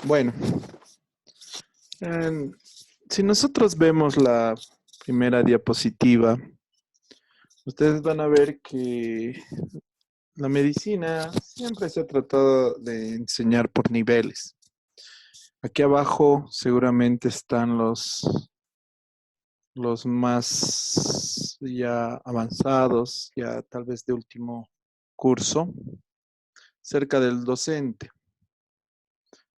Bueno, em, si nosotros vemos la primera diapositiva, ustedes van a ver que la medicina siempre se ha tratado de enseñar por niveles. Aquí abajo seguramente están los más ya avanzados, ya tal vez de último curso, cerca del docente.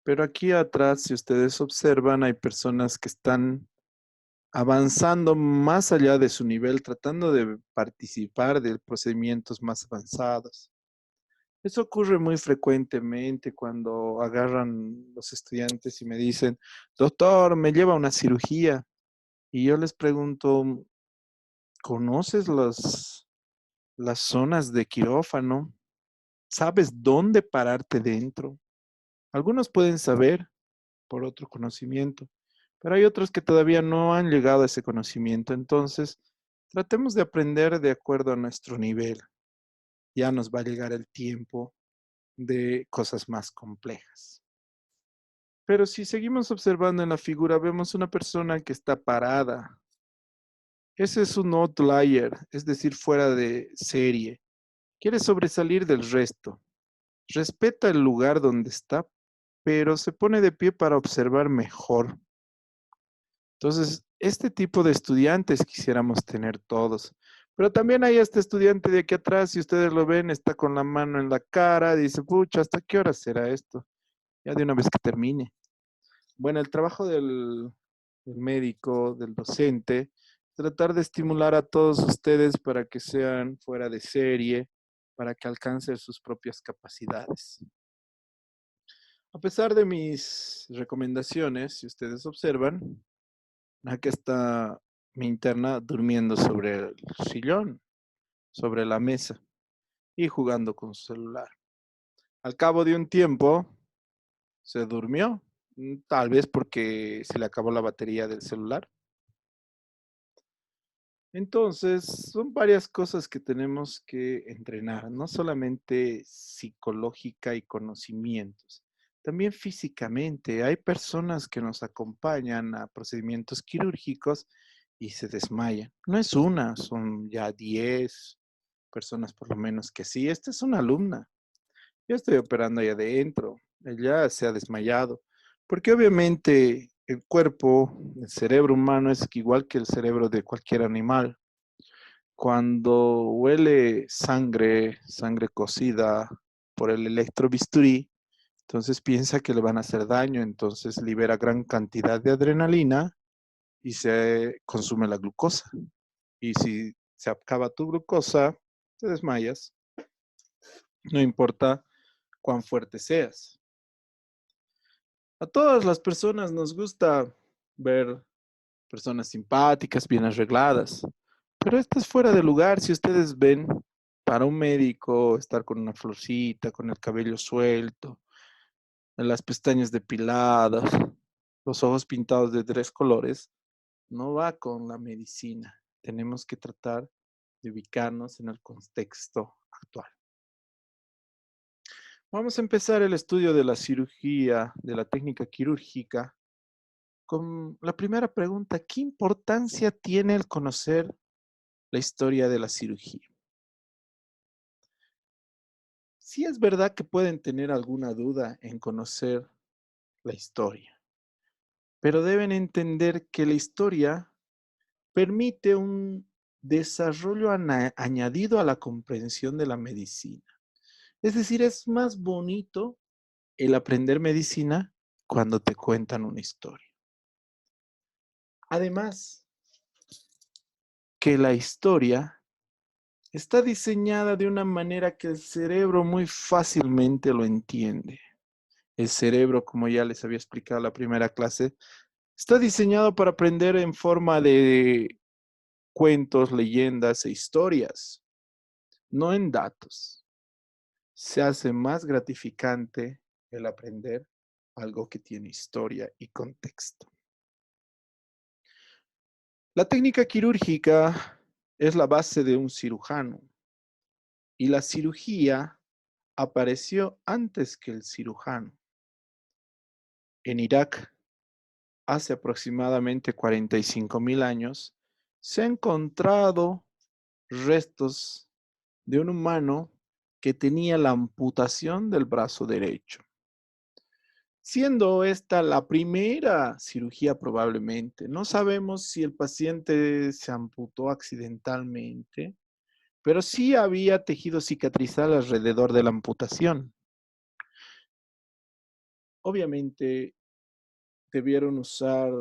Pero aquí atrás, si ustedes observan, hay personas que están avanzando más allá de su nivel, tratando de participar de procedimientos más avanzados. Eso ocurre muy frecuentemente cuando agarran los estudiantes y me dicen, doctor, me lleva a una cirugía. Y yo les pregunto, ¿conoces las zonas de quirófano? ¿Sabes dónde pararte dentro? Algunos pueden saber por otro conocimiento, pero hay otros que todavía no han llegado a ese conocimiento. Entonces, tratemos de aprender de acuerdo a nuestro nivel. Ya nos va a llegar el tiempo de cosas más complejas. Pero si seguimos observando en la figura, vemos una persona que está parada. Ese es un outlier, es decir, fuera de serie. Quiere sobresalir del resto. Respeta el lugar donde está, pero se pone de pie para observar mejor. Entonces, este tipo de estudiantes quisiéramos tener todos. Pero también hay este estudiante de aquí atrás, si ustedes lo ven, está con la mano en la cara, dice, pucha, ¿hasta qué hora será esto? Ya de una vez que termine. Bueno, el trabajo del médico, del docente, tratar de estimular a todos ustedes para que sean fuera de serie, para que alcancen sus propias capacidades. A pesar de mis recomendaciones, si ustedes observan, aquí está mi interna durmiendo sobre el sillón, sobre la mesa y jugando con su celular. Al cabo de un tiempo, se durmió, tal vez porque se le acabó la batería del celular. Entonces, son varias cosas que tenemos que entrenar, no solamente psicológica y conocimientos, también físicamente. Hay personas que nos acompañan a procedimientos quirúrgicos y se desmayan. No es una, son ya 10 personas por lo menos que sí. Esta es una alumna. Yo estoy operando ahí adentro. Ella se ha desmayado. Porque obviamente el cuerpo, el cerebro humano es igual que el cerebro de cualquier animal. Cuando huele sangre, sangre cocida por el electrobisturí, entonces piensa que le van a hacer daño, entonces libera gran cantidad de adrenalina y se consume la glucosa. Y si se acaba tu glucosa, te desmayas, no importa cuán fuerte seas. A todas las personas nos gusta ver personas simpáticas, bien arregladas, pero esto es fuera de lugar. Si ustedes ven, para un médico, estar con una florcita, con el cabello suelto, las pestañas depiladas, los ojos pintados de 3 colores, no va con la medicina. Tenemos que tratar de ubicarnos en el contexto actual. Vamos a empezar el estudio de la cirugía, de la técnica quirúrgica, con la primera pregunta: ¿qué importancia tiene el conocer la historia de la cirugía? Sí es verdad que pueden tener alguna duda en conocer la historia, pero deben entender que la historia permite un desarrollo añadido a la comprensión de la medicina. Es decir, es más bonito el aprender medicina cuando te cuentan una historia. Además, que la historia está diseñada de una manera que el cerebro muy fácilmente lo entiende. El cerebro, como ya les había explicado en la primera clase, está diseñado para aprender en forma de cuentos, leyendas e historias, no en datos. Se hace más gratificante el aprender algo que tiene historia y contexto. La técnica quirúrgica es la base de un cirujano y la cirugía apareció antes que el cirujano. en Irak, hace aproximadamente 45.000 años, se ha encontrado restos de un humano que tenía la amputación del brazo derecho. Siendo esta la primera cirugía probablemente. No sabemos si el paciente se amputó accidentalmente, pero sí había tejido cicatrizal alrededor de la amputación. Obviamente debieron usar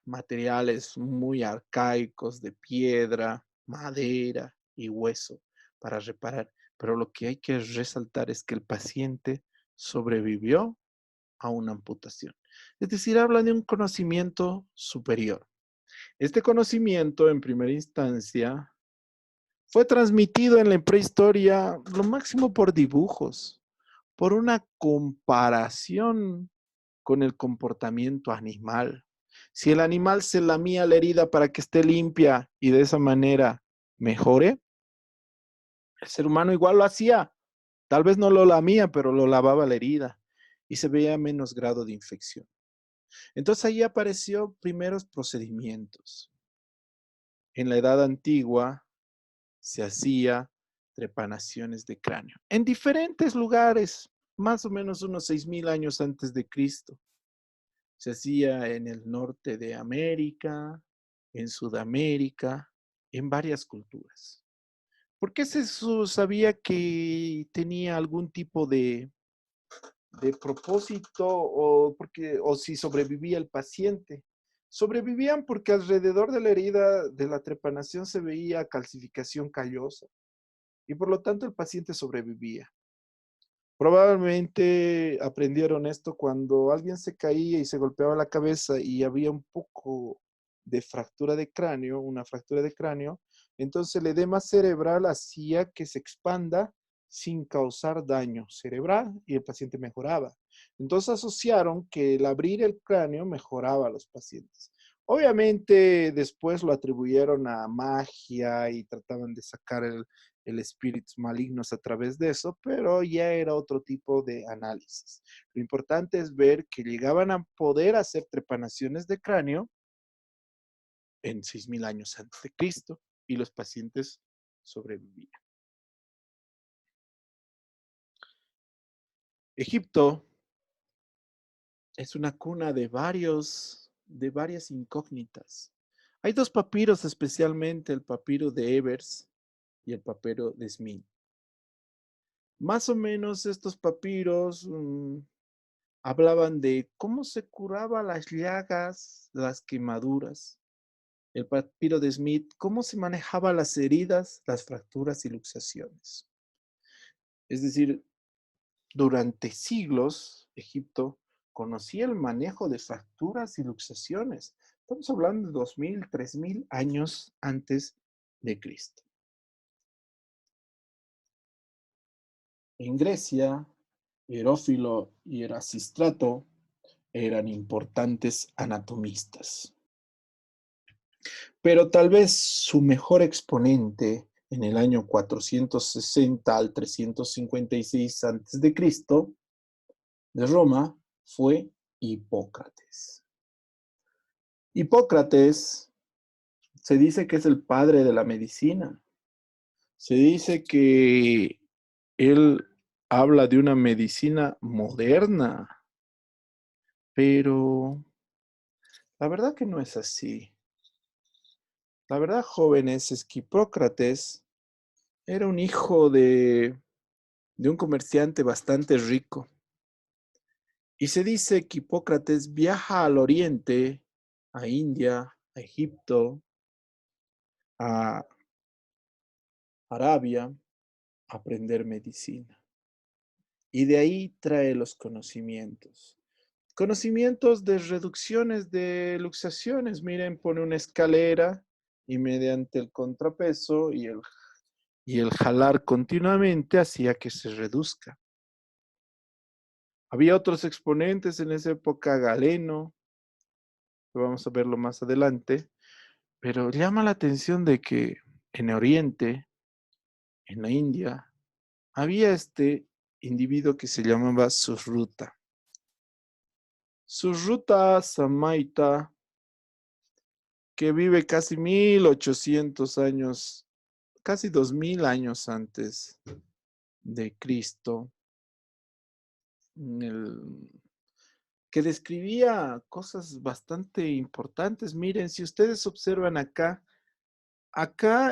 materiales muy arcaicos de piedra, madera y hueso para reparar, pero lo que hay que resaltar es que el paciente sobrevivió a una amputación. Es decir, habla de un conocimiento superior. Este conocimiento, en primera instancia, fue transmitido en la prehistoria lo máximo por dibujos, por una comparación con el comportamiento animal. Si el animal se lamía la herida para que esté limpia y de esa manera mejore, el ser humano igual lo hacía. Tal vez no lo lamía, pero lo lavaba la herida y se veía menos grado de infección. Entonces ahí apareció primeros procedimientos. En la edad antigua se hacía trepanaciones de cráneo en diferentes lugares, más o menos unos 6.000 años antes de Cristo. Se hacía en el norte de América, en Sudamérica, en varias culturas. ¿Por qué se sabía que tenía algún tipo de propósito o si sobrevivía el paciente? Sobrevivían porque alrededor de la herida de la trepanación se veía calcificación callosa y por lo tanto el paciente sobrevivía. Probablemente aprendieron esto cuando alguien se caía y se golpeaba la cabeza y había un poco de fractura de cráneo, una fractura de cráneo, entonces el edema cerebral hacía que se expanda sin causar daño cerebral y el paciente mejoraba. Entonces asociaron que el abrir el cráneo mejoraba a los pacientes. Obviamente después lo atribuyeron a magia y trataban de sacar espíritus malignos a través de eso, pero ya era otro tipo de análisis. Lo importante es ver que llegaban a poder hacer trepanaciones de cráneo en 6.000 años antes de Cristo y los pacientes sobrevivían. Egipto es una cuna de varias incógnitas. Hay dos papiros especialmente, el papiro de Ebers y el papiro de Smith. Más o menos estos papiros hablaban de cómo se curaba las llagas, las quemaduras. El papiro de Smith, cómo se manejaba las heridas, las fracturas y luxaciones. Es decir, durante siglos, Egipto conocía el manejo de fracturas y luxaciones. Estamos hablando de 2.000, 3.000 años antes de Cristo. En Grecia, Herófilo y Erasístrato eran importantes anatomistas. Pero tal vez su mejor exponente en el año 460 al 356 a.C. de Roma fue Hipócrates. Hipócrates se dice que es el padre de la medicina. Se dice que él habla de una medicina moderna, pero la verdad que no es así. La verdad, jóvenes, es que Hipócrates era un hijo de un comerciante bastante rico. Y se dice que Hipócrates viaja al oriente, a India, a Egipto, a Arabia, a aprender medicina. Y de ahí trae los conocimientos. Conocimientos de reducciones de luxaciones. Miren, pone una escalera y mediante el contrapeso y el jalar continuamente hacía que se reduzca. Había otros exponentes en esa época, Galeno, que vamos a verlo más adelante, pero llama la atención de que en Oriente, en la India, había este individuo que se llamaba Susruta. Su ruta samaita, que vive casi 1800 años, casi 2000 años antes de Cristo, que describía cosas bastante importantes. Miren, si ustedes observan acá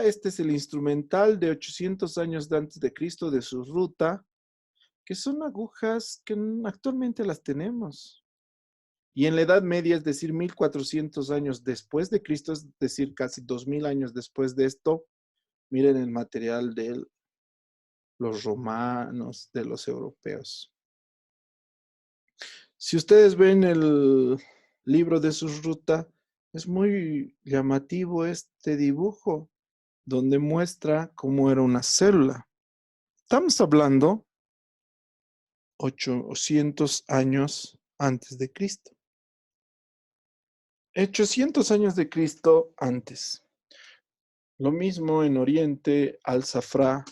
este es el instrumental de 800 años de antes de Cristo de su ruta, que son agujas que actualmente las tenemos. Y en la Edad Media, es decir, 1400 años después de Cristo, es decir, casi 2000 años después de esto, miren el material de los romanos, de los europeos. Si ustedes ven el libro de su ruta, es muy llamativo este dibujo, donde muestra cómo era una célula. Estamos hablando 800 años antes de Cristo. 800 años de Cristo antes. Lo mismo en Oriente, Al-Safra,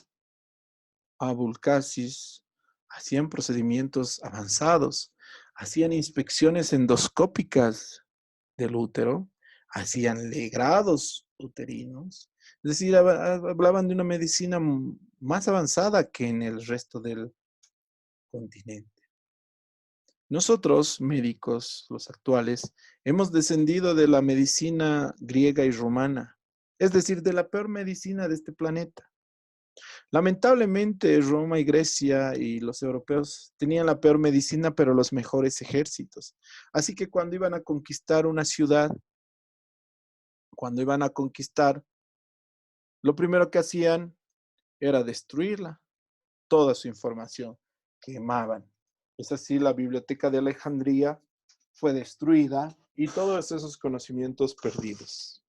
Abulcasis, hacían procedimientos avanzados, hacían inspecciones endoscópicas del útero, hacían legrados uterinos, es decir, hablaban de una medicina más avanzada que en el resto del continente. Nosotros, médicos, los actuales, hemos descendido de la medicina griega y romana, es decir, de la peor medicina de este planeta. Lamentablemente, Roma y Grecia y los europeos tenían la peor medicina, pero los mejores ejércitos. Así que cuando iban a conquistar una ciudad, cuando iban a conquistar, lo primero que hacían era destruirla, toda su información, quemaban. Es así, la biblioteca de Alejandría fue destruida y todos esos conocimientos perdidos.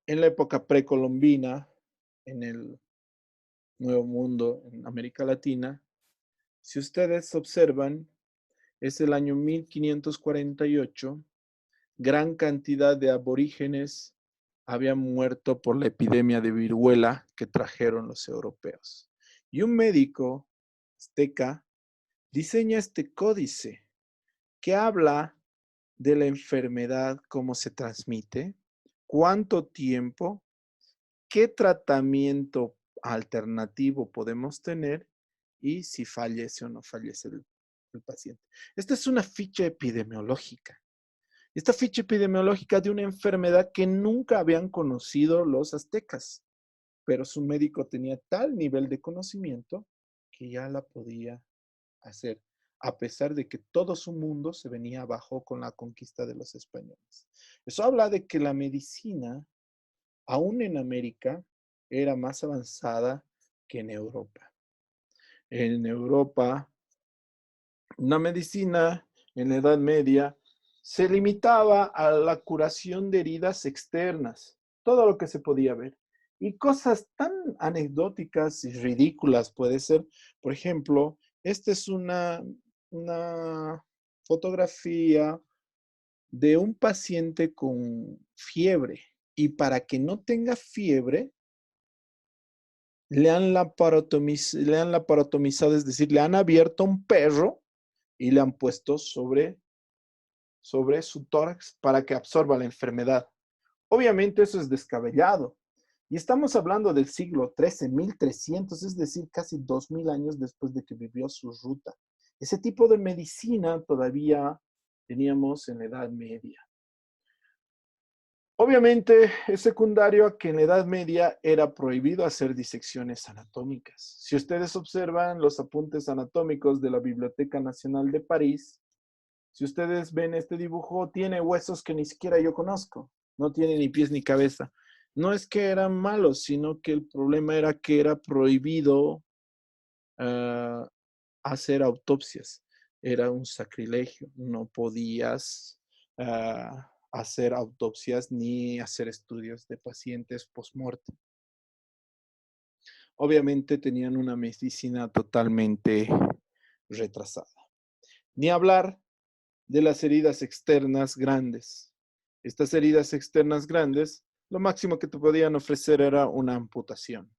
En la época precolombina, en el Nuevo Mundo, en América Latina, si ustedes observan, es el año 1548, gran cantidad de aborígenes habían muerto por la epidemia de viruela que trajeron los europeos. Y un médico azteca diseña este códice que habla de la enfermedad, cómo se transmite, cuánto tiempo, qué tratamiento alternativo podemos tener y si fallece o no fallece el paciente. Esta es una ficha epidemiológica. Esta ficha epidemiológica de una enfermedad que nunca habían conocido los aztecas, pero su médico tenía tal nivel de conocimiento que ya la podía hacer, a pesar de que todo su mundo se venía abajo con la conquista de los españoles. Eso habla de que la medicina, aún en América, era más avanzada que en Europa. En Europa, una medicina en la Edad Media se limitaba a la curación de heridas externas, todo lo que se podía ver. Y cosas tan anecdóticas y ridículas puede ser, por ejemplo, esta es una fotografía de un paciente con fiebre y para que no tenga fiebre, le han laparotomizado, es decir, le han abierto un perro y le han puesto sobre su tórax para que absorba la enfermedad. Obviamente eso es descabellado. Y estamos hablando del siglo XIII, 1300, es decir, casi 2000 años después de que vivió su ruta. Ese tipo de medicina todavía teníamos en la Edad Media. Obviamente es secundario a que en la Edad Media era prohibido hacer disecciones anatómicas. Si ustedes observan los apuntes anatómicos de la Biblioteca Nacional de París, si ustedes ven este dibujo, tiene huesos que ni siquiera yo conozco. No tiene ni pies ni cabeza. No es que eran malos, sino que el problema era que era prohibido hacer autopsias. Era un sacrilegio. No podías hacer autopsias ni hacer estudios de pacientes post-mortem. Obviamente tenían una medicina totalmente retrasada. Ni hablar de las heridas externas grandes. Estas heridas externas grandes, lo máximo que te podían ofrecer era una amputación.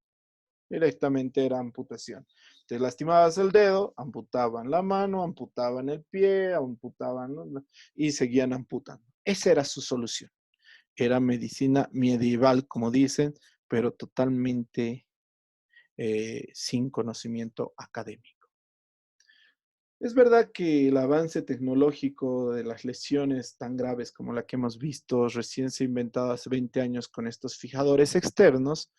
Directamente era amputación. te lastimabas el dedo, amputaban la mano, amputaban el pie, amputaban, ¿no? Y seguían amputando. Esa era su solución. Era medicina medieval, como dicen, pero totalmente sin conocimiento académico. Es verdad que el avance tecnológico de las lesiones tan graves como la que hemos visto recién se ha inventado hace 20 años con estos fijadores externos,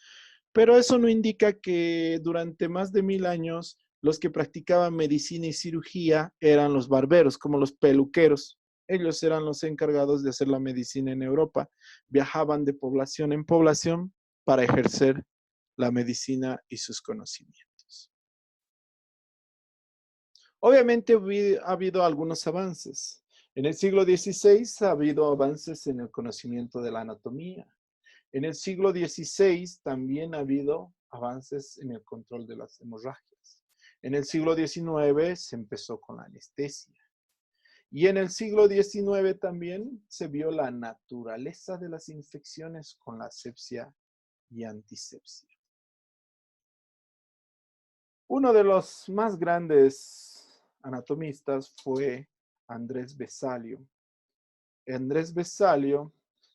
pero eso no indica que durante más de 1000 años los que practicaban medicina y cirugía eran los barberos, como los peluqueros. Ellos eran los encargados de hacer la medicina en Europa. Viajaban de población en población para ejercer la medicina y sus conocimientos. Obviamente ha habido algunos avances. En el siglo XVI ha habido avances en el conocimiento de la anatomía. En el siglo XVI también ha habido avances en el control de las hemorragias. En el siglo XIX se empezó con la anestesia. Y en el siglo XIX también se vio la naturaleza de las infecciones con la asepsia y antisepsia. Uno de los más grandes anatomistas fue Andrés Vesalio. Andrés Vesalio,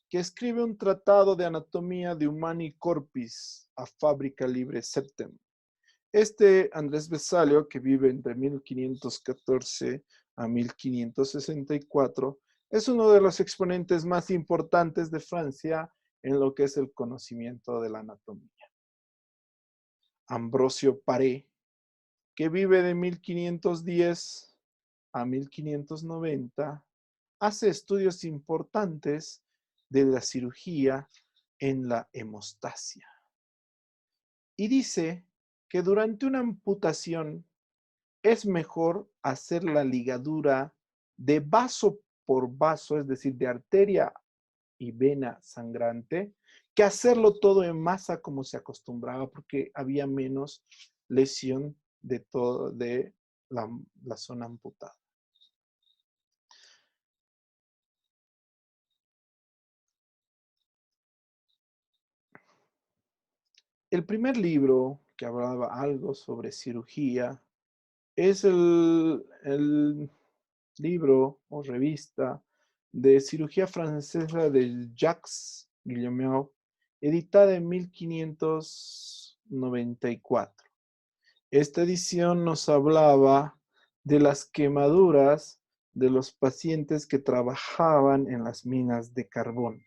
que escribe un tratado de anatomía de Humani Corpus a Fabrica Libre Septem. Este Andrés Vesalio, que vive entre 1514 a 1564, es uno de los exponentes más importantes de Francia en lo que es el conocimiento de la anatomía. Ambrosio Paré, que vive de 1510 a 1590, hace estudios importantes de la cirugía en la hemostasia. Y dice que durante una amputación es mejor hacer la ligadura de vaso por vaso, es decir, de arteria y vena sangrante, que hacerlo todo en masa como se acostumbraba, porque había menos lesión de la zona amputada. El primer libro que hablaba algo sobre cirugía es el libro o revista de cirugía francesa de Jacques Guillemeau, editada en 1594. Esta edición nos hablaba de las quemaduras de los pacientes que trabajaban en las minas de carbón.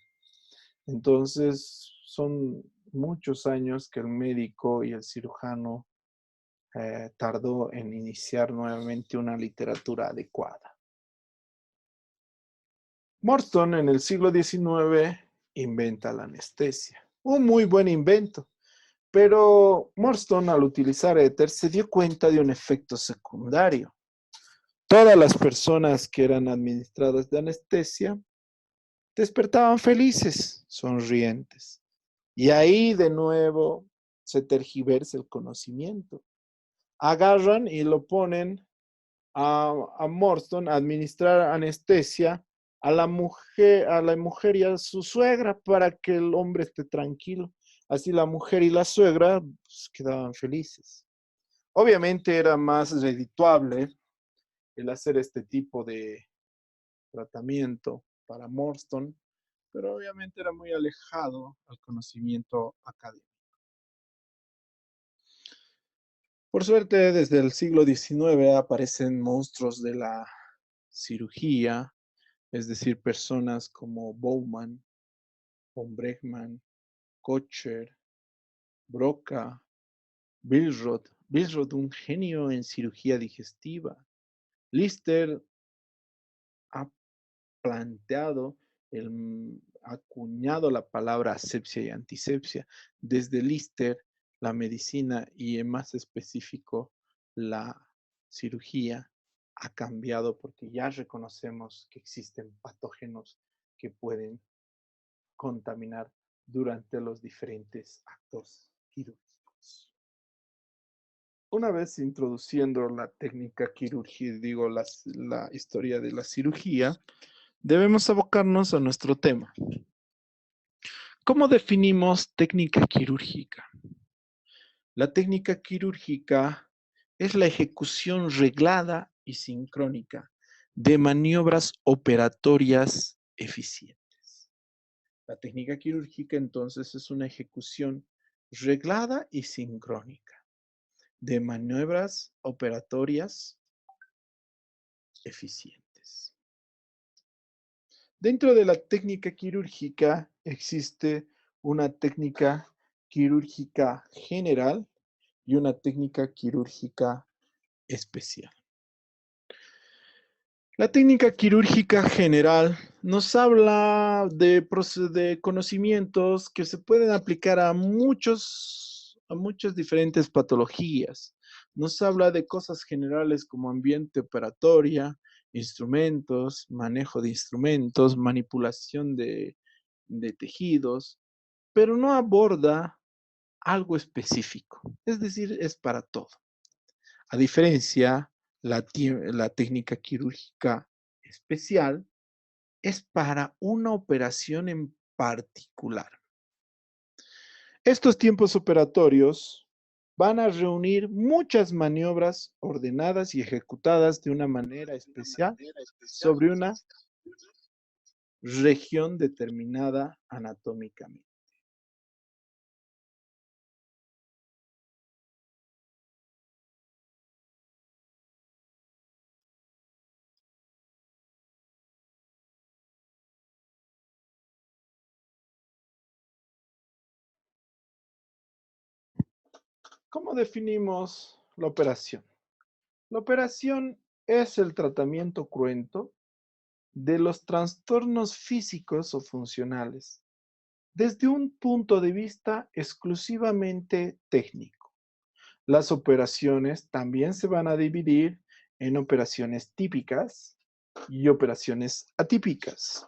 Entonces, son muchos años que el médico y el cirujano tardó en iniciar nuevamente una literatura adecuada. Morstan en el siglo XIX inventa la anestesia. Un muy buen invento. Pero Morstan, al utilizar éter, se dio cuenta de un efecto secundario. Todas las personas que eran administradas de anestesia despertaban felices, sonrientes. Y ahí de nuevo se tergiversa el conocimiento. Agarran y lo ponen a Morstan a administrar anestesia a la mujer y a su suegra para que el hombre esté tranquilo. Así la mujer y la suegra pues, quedaban felices. Obviamente era más redituable el hacer este tipo de tratamiento para Morstan, pero obviamente era muy alejado al conocimiento académico. Por suerte, desde el siglo XIX aparecen monstruos de la cirugía, es decir, personas como Bowman, von Bregmann, Kocher, Broca, Billroth, un genio en cirugía digestiva. Lister ha planteado, ha acuñado la palabra asepsia y antisepsia. Desde Lister, la medicina y en más específico la cirugía ha cambiado porque ya reconocemos que existen patógenos que pueden contaminar durante los diferentes actos quirúrgicos. Una vez introduciendo la técnica quirúrgica, digo, la historia de la cirugía, debemos abocarnos a nuestro tema. ¿Cómo definimos técnica quirúrgica? La técnica quirúrgica es la ejecución reglada y sincrónica de maniobras operatorias eficientes. La técnica quirúrgica entonces es una ejecución reglada y sincrónica de maniobras operatorias eficientes. Dentro de la técnica quirúrgica existe una técnica quirúrgica general y una técnica quirúrgica especial. La técnica quirúrgica general nos habla de conocimientos que se pueden aplicar a muchas diferentes patologías. Nos habla de cosas generales como ambiente operatoria, instrumentos, manejo de instrumentos, manipulación de tejidos, pero no aborda algo específico. Es decir, es para todo. A diferencia, la técnica quirúrgica especial es para una operación en particular. Estos tiempos operatorios van a reunir muchas maniobras ordenadas y ejecutadas de una manera especial sobre una región determinada anatómicamente. ¿Cómo definimos la operación? La operación es el tratamiento cruento de los trastornos físicos o funcionales desde un punto de vista exclusivamente técnico. Las operaciones también se van a dividir en operaciones típicas y operaciones atípicas.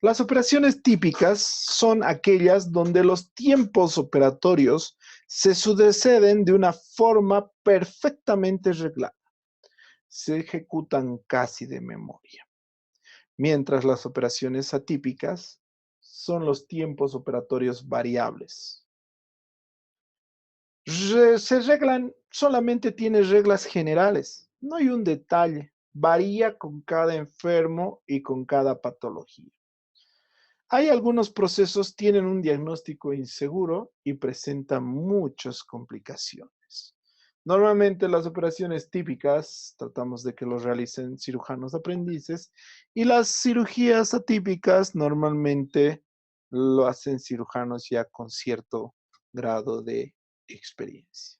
Las operaciones típicas son aquellas donde los tiempos operatorios se suceden de una forma perfectamente reglada. Se ejecutan casi de memoria. Mientras las operaciones atípicas son los tiempos operatorios variables. Se reglan, solamente tiene reglas generales, no hay un detalle, varía con cada enfermo y con cada patología. Hay algunos procesos tienen un diagnóstico inseguro y presentan muchas complicaciones. Normalmente las operaciones típicas tratamos de que los realicen cirujanos aprendices y las cirugías atípicas normalmente lo hacen cirujanos ya con cierto grado de experiencia.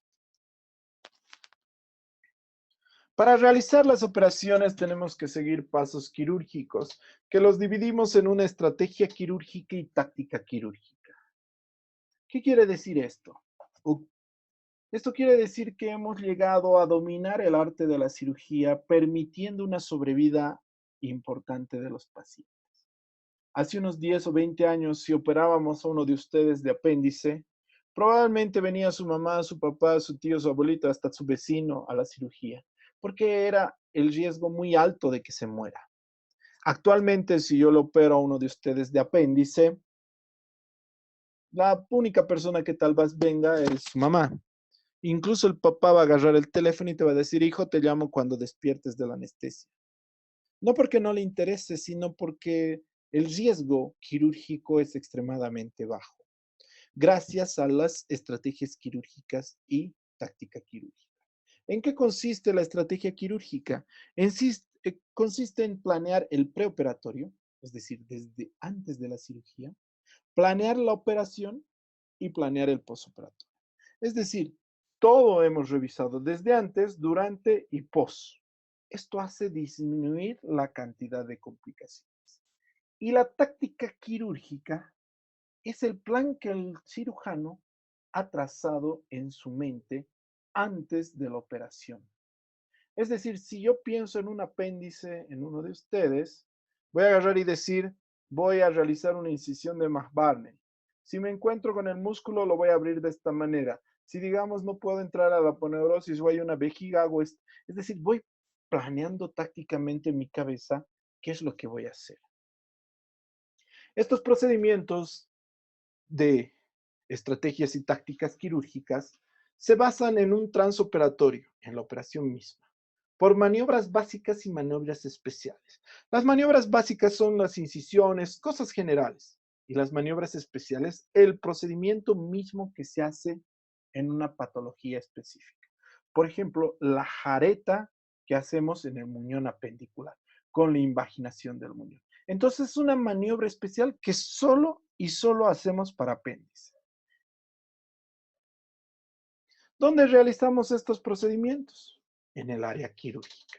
Para realizar las operaciones tenemos que seguir pasos quirúrgicos que los dividimos en una estrategia quirúrgica y táctica quirúrgica. ¿Qué quiere decir esto? Esto quiere decir que hemos llegado a dominar el arte de la cirugía, permitiendo una sobrevida importante de los pacientes. Hace unos 10 o 20 años, si operábamos a uno de ustedes de apéndice, probablemente venía su mamá, su papá, su tío, su abuelito, hasta su vecino a la cirugía, porque era el riesgo muy alto de que se muera. Actualmente, si yo le opero a uno de ustedes de apéndice, la única persona que tal vez venga es su mamá. Incluso el papá va a agarrar el teléfono y te va a decir, hijo, te llamo cuando despiertes de la anestesia. No porque no le interese, sino porque el riesgo quirúrgico es extremadamente bajo, gracias a las estrategias quirúrgicas y táctica quirúrgica. ¿En qué consiste la estrategia quirúrgica? Consiste en planear el preoperatorio, es decir, desde antes de la cirugía, planear la operación y planear el posoperatorio. Es decir, todo hemos revisado desde antes, durante y pos. Esto hace disminuir la cantidad de complicaciones. Y la táctica quirúrgica es el plan que el cirujano ha trazado en su mente antes de la operación. Es decir, si yo pienso en un apéndice en uno de ustedes, voy a agarrar y decir, voy a realizar una incisión de McBurney. Si me encuentro con el músculo, lo voy a abrir de esta manera. Si digamos no puedo entrar a la aponeurosis o hay una vejiga, hago esto. Es decir, voy planeando tácticamente en mi cabeza qué es lo que voy a hacer. Estos procedimientos de estrategias y tácticas quirúrgicas se basan en un transoperatorio, en la operación misma, por maniobras básicas y maniobras especiales. Las maniobras básicas son las incisiones, cosas generales, y las maniobras especiales, el procedimiento mismo que se hace en una patología específica. Por ejemplo, la jareta que hacemos en el muñón apendicular, con la invaginación del muñón. Entonces, es una maniobra especial que solo y solo hacemos para apéndice. ¿Dónde realizamos estos procedimientos? En el área quirúrgica.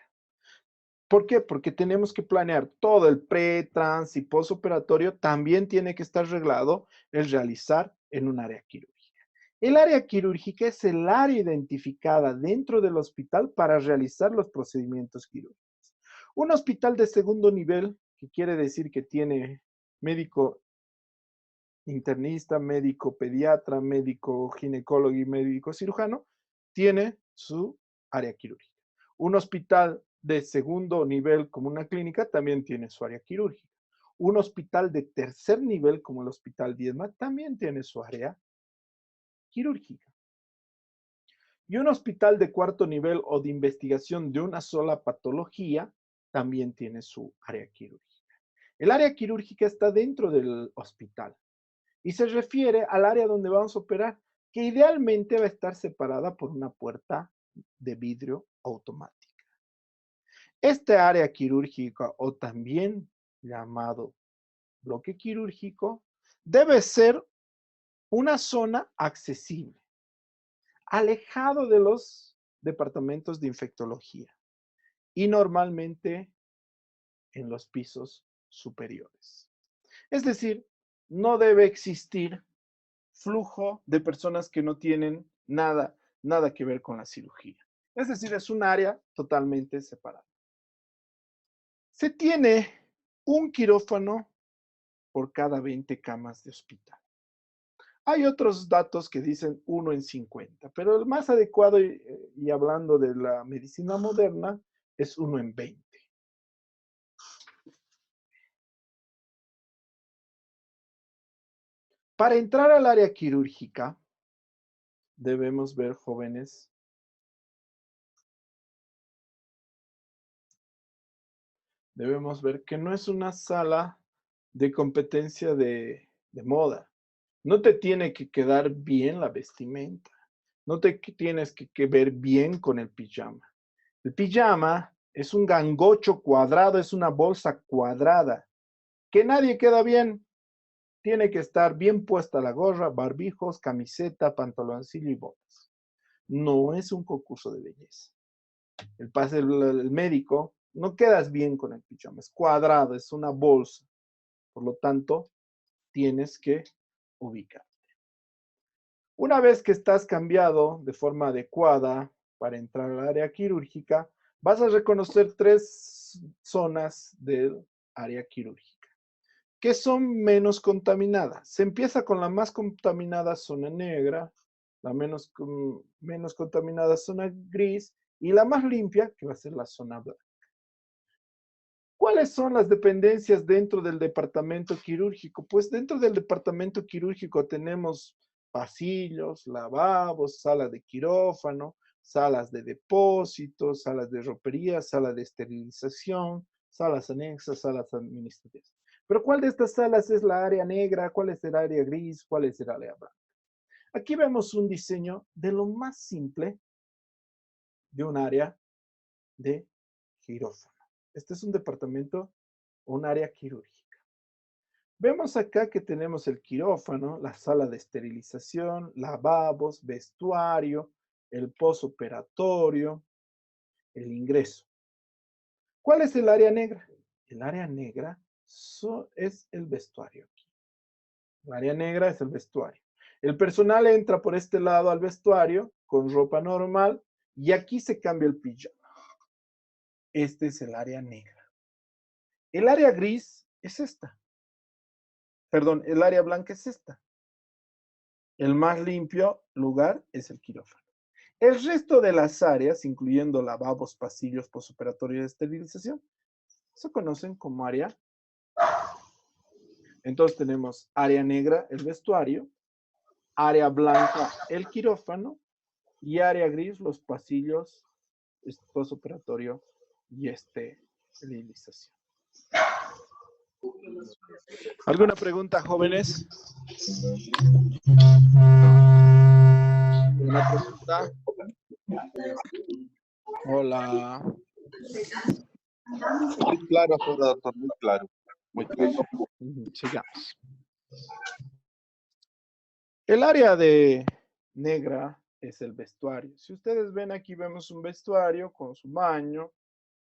¿Por qué? Porque tenemos que planear todo el pre, trans y postoperatorio. También tiene que estar reglado el realizar en un área quirúrgica. El área quirúrgica es el área identificada dentro del hospital para realizar los procedimientos quirúrgicos. Un hospital de segundo nivel, que quiere decir que tiene médico internista, médico pediatra, médico ginecólogo y médico cirujano, tiene su área quirúrgica. Un hospital de segundo nivel como una clínica también tiene su área quirúrgica. Un hospital de tercer nivel como el Hospital Diezma también tiene su área quirúrgica. Y un hospital de cuarto nivel o de investigación de una sola patología también tiene su área quirúrgica. El área quirúrgica está dentro del hospital y se refiere al área donde vamos a operar, que idealmente va a estar separada por una puerta de vidrio automática. Este área quirúrgica, o también llamado bloque quirúrgico, debe ser una zona accesible, alejado de los departamentos de infectología y normalmente en los pisos superiores. Es decir, no debe existir flujo de personas que no tienen nada que ver con la cirugía. Es decir, es un área totalmente separada. Se tiene un quirófano por cada 20 camas de hospital. Hay otros datos que dicen 1 en 50, pero el más adecuado, y hablando de la medicina moderna, es 1 en 20. Para entrar al área quirúrgica, debemos ver, jóvenes, debemos ver que no es una sala de competencia de moda. No te tiene que quedar bien la vestimenta. No te tienes que ver bien con el pijama. El pijama es un gangocho cuadrado, es una bolsa cuadrada, que nadie queda bien. Tiene que estar bien puesta la gorra, barbijos, camiseta, pantaloncillo y botas. No es un concurso de belleza. El médico, no quedas bien con el pijama, es cuadrado, es una bolsa. Por lo tanto, tienes que ubicar. Una vez que estás cambiado de forma adecuada para entrar al área quirúrgica, vas a reconocer 3 zonas del área quirúrgica, que son menos contaminadas. Se empieza con la más contaminada, zona negra, la menos contaminada, zona gris, y la más limpia, que va a ser la zona blanca. ¿Cuáles son las dependencias dentro del departamento quirúrgico? Pues dentro del departamento quirúrgico tenemos pasillos, lavabos, sala de quirófano, salas de depósito, salas de ropería, sala de esterilización, salas anexas, salas administrativas. Pero ¿cuál de estas salas es la área negra? ¿Cuál es el área gris? ¿Cuál es el área blanca? Aquí vemos un diseño de lo más simple de un área de quirófano. Este es un departamento, un área quirúrgica. Vemos acá que tenemos el quirófano, la sala de esterilización, lavabos, vestuario, el postoperatorio, el ingreso. ¿Cuál es el área negra? El área negra es el vestuario. El área negra es el vestuario. El personal entra por este lado al vestuario con ropa normal y aquí se cambia el pijama. Este es el área negra. El área gris es esta. Perdón, el área blanca es esta. El más limpio lugar es el quirófano. El resto de las áreas, incluyendo lavabos, pasillos, postoperatorio de esterilización, se conocen como área. Entonces tenemos área negra, el vestuario, área blanca, el quirófano, Y área gris, los pasillos, postoperatorio y esterilización. ¿Alguna pregunta, jóvenes? ¿Una pregunta? Hola. Muy claro todo, doctor, muy claro. Muy claro. Sigamos. El área de negra es el vestuario. Si ustedes ven aquí, vemos un vestuario con su baño.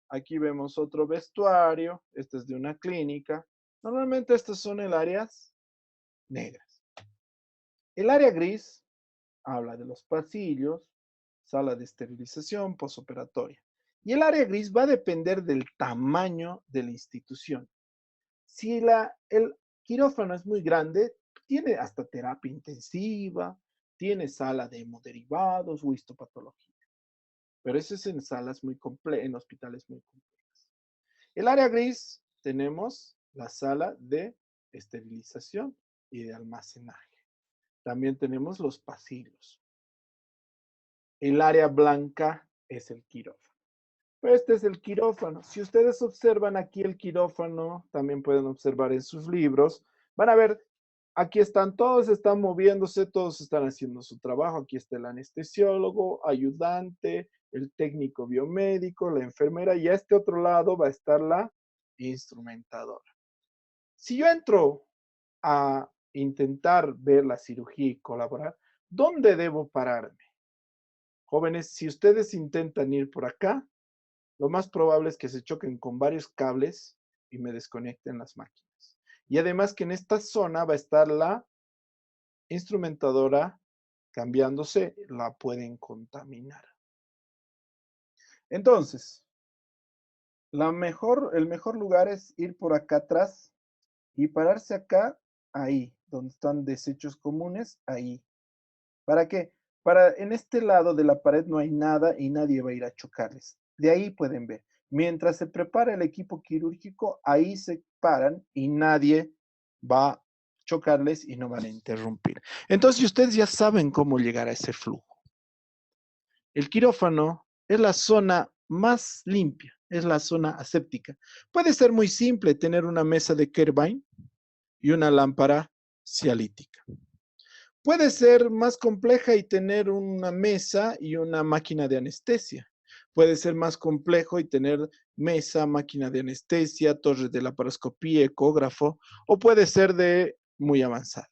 Aquí vemos otro vestuario. Este es de una clínica. Normalmente estas son el áreas negras. El área gris habla de los pasillos, sala de esterilización, posoperatoria. Y el área gris va a depender del tamaño de la institución. Si el quirófano es muy grande, tiene hasta terapia intensiva, tiene sala de hemoderivados o histopatología. Pero eso es en salas muy complejas, en hospitales muy complejas. El área gris tenemos la sala de esterilización y de almacenaje. También tenemos los pasillos. El área blanca es el quirófano. Este es el quirófano. Si ustedes observan aquí el quirófano, también pueden observar en sus libros, van a ver, aquí están, todos están moviéndose, todos están haciendo su trabajo. Aquí está el anestesiólogo, ayudante, el técnico biomédico, la enfermera, y a este otro lado va a estar la instrumentadora. Si yo entro a intentar ver la cirugía y colaborar, ¿dónde debo pararme? Jóvenes, si ustedes intentan ir por acá, lo más probable es que se choquen con varios cables y me desconecten las máquinas. Y además que en esta zona va a estar la instrumentadora cambiándose, la pueden contaminar. Entonces, el mejor lugar es ir por acá atrás y pararse acá, ahí, donde están desechos comunes, ahí. ¿Para qué? En este lado de la pared no hay nada y nadie va a ir a chocarles. De ahí pueden ver. Mientras se prepara el equipo quirúrgico, ahí se paran y nadie va a chocarles y no van a interrumpir. Entonces ustedes ya saben cómo llegar a ese flujo. El quirófano es la zona más limpia, es la zona aséptica. Puede ser muy simple tener una mesa de Kerbine y una lámpara cialítica. Puede ser más compleja y tener una mesa y una máquina de anestesia. Puede ser más complejo y tener mesa, máquina de anestesia, torre de laparoscopía, ecógrafo, o puede ser de muy avanzada.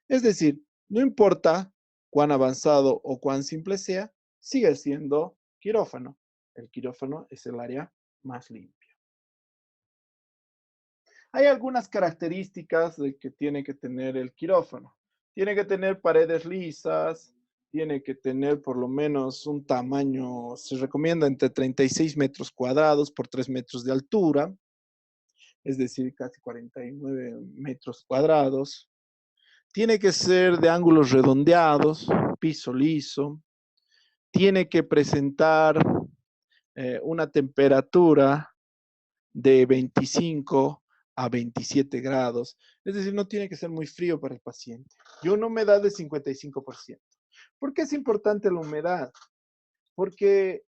Es decir, no importa cuán avanzado o cuán simple sea, sigue siendo quirófano. El quirófano es el área más limpia. Hay algunas características de que tiene que tener el quirófano. Tiene que tener paredes lisas, tiene que tener por lo menos un tamaño, se recomienda entre 36 metros cuadrados por 3 metros de altura, es decir, casi 49 metros cuadrados. Tiene que ser de ángulos redondeados, piso liso. Tiene que presentar una temperatura de 25 a 27 grados. Es decir, no tiene que ser muy frío para el paciente. Y una humedad de 55%. ¿Por qué es importante la humedad? Porque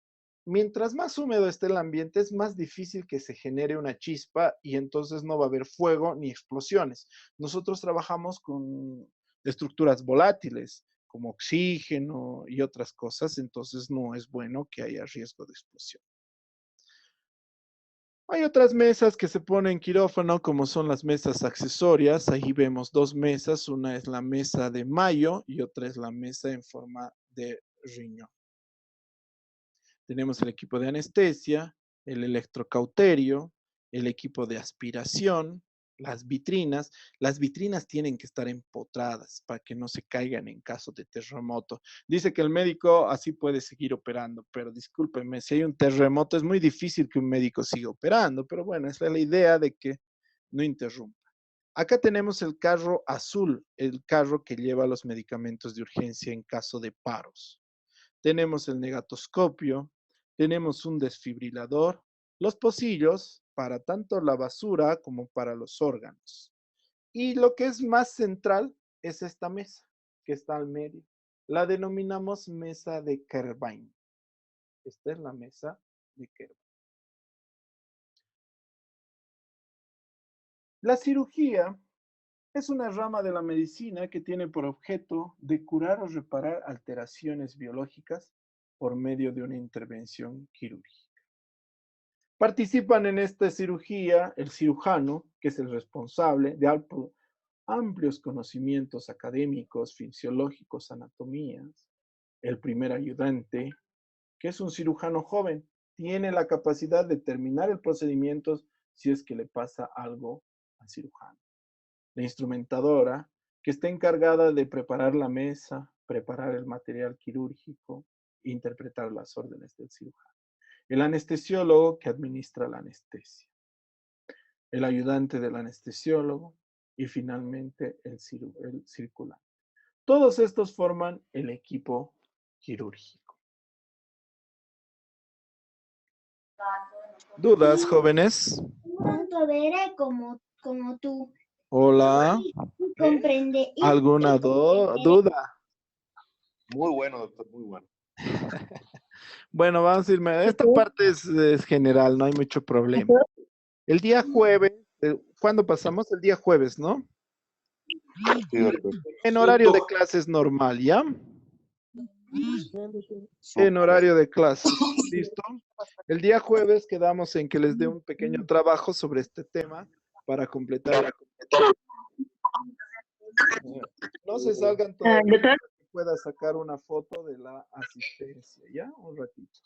mientras más húmedo esté el ambiente, es más difícil que se genere una chispa y entonces no va a haber fuego ni explosiones. Nosotros trabajamos con estructuras volátiles, como oxígeno y otras cosas, entonces no es bueno que haya riesgo de explosión. Hay otras mesas que se ponen en quirófano, como son las mesas accesorias. Ahí vemos dos mesas. Una es la mesa de Mayo y otra es la mesa en forma de riñón. Tenemos el equipo de anestesia, el electrocauterio, el equipo de aspiración, las vitrinas. Las vitrinas tienen que estar empotradas para que no se caigan en caso de terremoto. Dice que el médico así puede seguir operando, pero discúlpenme, si hay un terremoto es muy difícil que un médico siga operando, pero bueno, esa es la idea de que no interrumpa. Acá tenemos el carro azul, el carro que lleva los medicamentos de urgencia en caso de paros. Tenemos el negatoscopio, tenemos un desfibrilador, los pocillos para tanto la basura como para los órganos. Y lo que es más central es esta mesa que está al medio. La denominamos mesa de Kervain. Esta es la mesa de Kervain. La cirugía es una rama de la medicina que tiene por objeto de curar o reparar alteraciones biológicas por medio de una intervención quirúrgica. Participan en esta cirugía el cirujano, que es el responsable de amplios conocimientos académicos, fisiológicos, anatomías, el primer ayudante, que es un cirujano joven, tiene la capacidad de terminar el procedimiento si es que le pasa algo al cirujano. La instrumentadora, que está encargada de preparar la mesa, preparar el material quirúrgico, e interpretar las órdenes del cirujano. El anestesiólogo, que administra la anestesia. El ayudante del anestesiólogo y finalmente el circulante. Todos estos forman el equipo quirúrgico. ¿Dudas, jóvenes? Veré como tú. Hola. Comprende. ¿Alguna duda? Muy bueno, doctor, muy bueno. Bueno, vamos a irme. Esta parte es general, no hay mucho problema. El día jueves, ¿cuándo pasamos? El día jueves, ¿no? Sí, doctor. En horario de clases normal, ¿ya? En horario de clases, ¿listo? El día jueves quedamos en que les dé un pequeño trabajo sobre este tema para completar. No se salgan todavía para que pueda sacar una foto de la asistencia, ¿ya? Un ratito.